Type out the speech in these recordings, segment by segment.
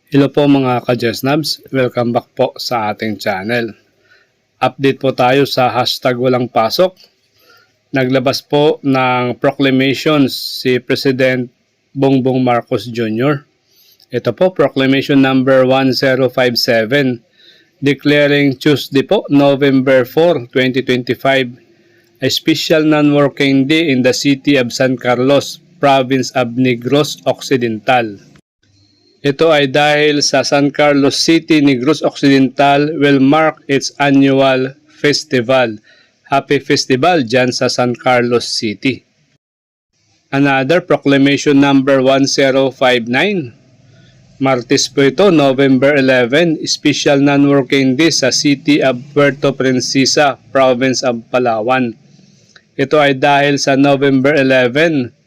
Hello po mga ka-Jesnabs, welcome back po sa ating channel. Update po tayo sa hashtag walang pasok. Naglabas po ng proclamations si President Bongbong Marcos Jr. Ito po, proclamation number 1057, declaring Tuesday po, November 4, 2025, a special non-working day in the city of San Carlos, province of Negros Occidental. Ito ay dahil sa San Carlos City, Negros Occidental will mark its annual festival. Happy Festival dyan sa San Carlos City. Another proclamation number 1059. Martes po ito, November 11, special non-working day sa City of Puerto Princesa, Province of Palawan. Ito ay dahil sa November 11,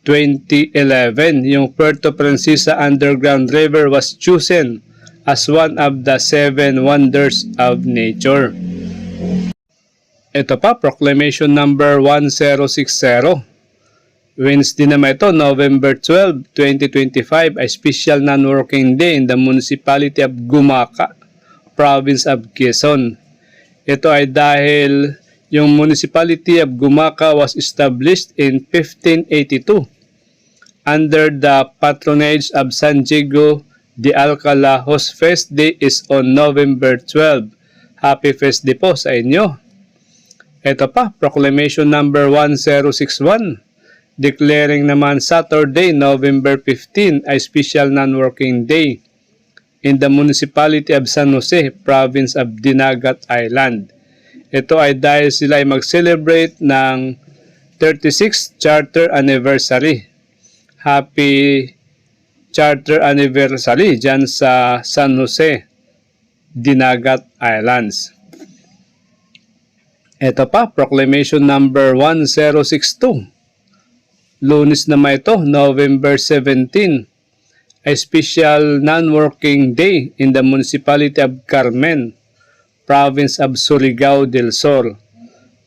2011, yung Puerto Princesa Underground River was chosen as one of the 7 wonders of nature. Ito pa, proclamation number 1060. Wednesday naman ito, November 12, 2025, a special non-working day in the municipality of Gumaca, province of Quezon. Ito ay dahil yung municipality of Gumaca was established in 1582. Under the patronage of San Diego de Alcala, whose feast day is on November 12. Happy feast day po sa inyo. Ito pa, proclamation number 1061, declaring naman Saturday, November 15, a special non-working day in the municipality of San Jose, province of Dinagat Island. Ito ay dahil sila ay mag-celebrate ng 36th Charter Anniversary. Happy Charter Anniversary dyan sa San Jose, Dinagat Islands. Ito pa, proclamation number 1062. Lunes naman ito, November 17, a special non-working day in the municipality of Carmen, province of Surigao del Sur.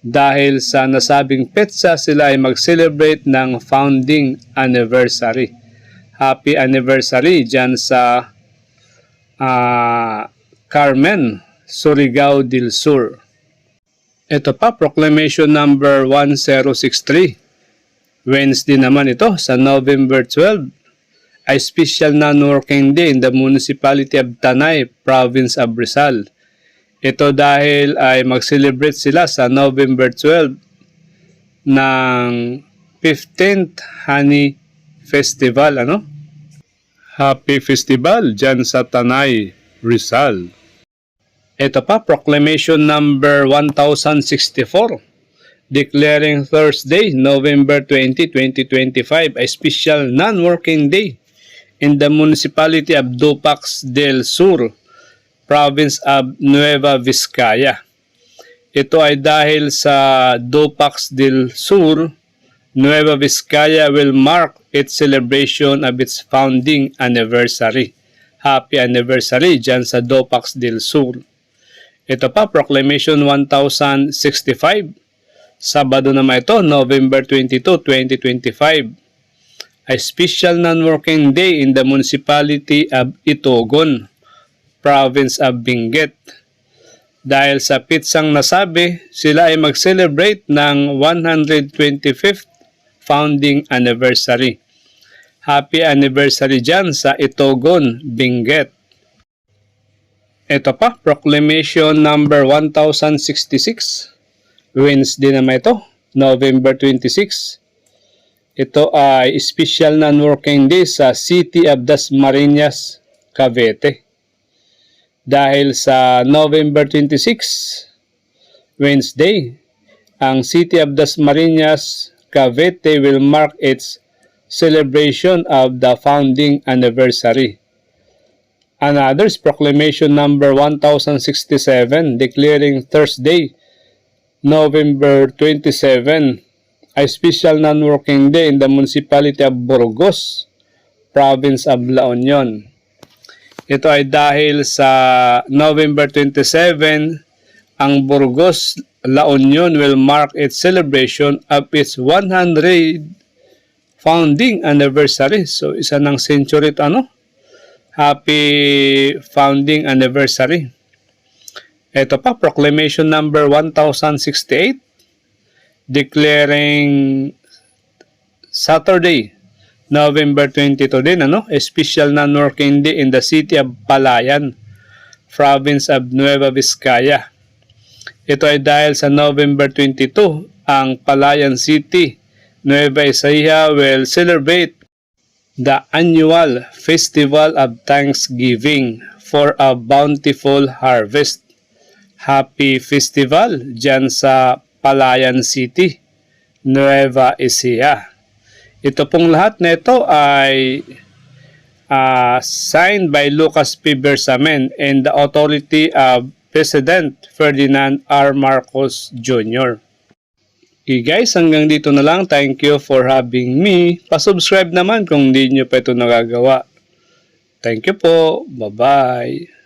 Dahil sa nasabing petsa, sila ay mag-celebrate ng founding anniversary. Happy anniversary dyan sa Carmen, Surigao del Sur. Ito pa, proclamation number 1063. Wednesday naman ito, sa November 12, a special non-working day in the municipality of Tanay, province of Rizal. Ito dahil ay mag-celebrate sila sa November 12 ng 15th Honey Festival. Happy Festival dyan sa Tanay, Rizal. Ito pa, proclamation number 1064, declaring Thursday, November 20, 2025, a special non-working day in the municipality of Dupax del Sur, province of Nueva Vizcaya. Ito ay dahil sa Dupax del Sur, Nueva Vizcaya will mark its celebration of its founding anniversary. Happy anniversary dyan sa Dupax del Sur. Ito pa, proclamation 1065. Sabado naman ito, November 22, 2025. A special non-working day in the municipality of Itogon, province of Benguet. Dahil sa pitsang nasabi, sila ay mag-celebrate ng 125th founding anniversary. Happy anniversary dyan sa Itogon, Benguet. Ito pa, proclamation number 1066. Wednesday naman ito, November 26. Ito ay special non-working day sa City of Dasmariñas, Cavite. Dahil sa November 26, Wednesday, ang City of Dasmariñas, Cavite will mark its celebration of the founding anniversary. Another is proclamation number 1067, declaring Thursday, November 27, a special non-working day in the municipality of Burgos, province of La Union. Ito ay dahil sa November 27, ang Burgos, La Union will mark its celebration of its 100 founding anniversary. So, isa ng century ito, Happy founding anniversary. Ito pa, proclamation number 1068 declaring Saturday, November 22 din, a special non-working day in the city of Palayan, province of Nueva Vizcaya. Ito ay dahil sa November 22, ang Palayan City, Nueva Ecija will celebrate the annual Festival of Thanksgiving for a bountiful harvest. Happy Festival dyan sa Palayan City, Nueva Ecija. Ito pong lahat na ito ay signed by Lucas P. Bersamen and the authority of President Ferdinand R. Marcos Jr. Okay guys, hanggang dito na lang. Thank you for having me. Pa-subscribe naman kung hindi nyo pa ito nagagawa. Thank you po. Bye-bye.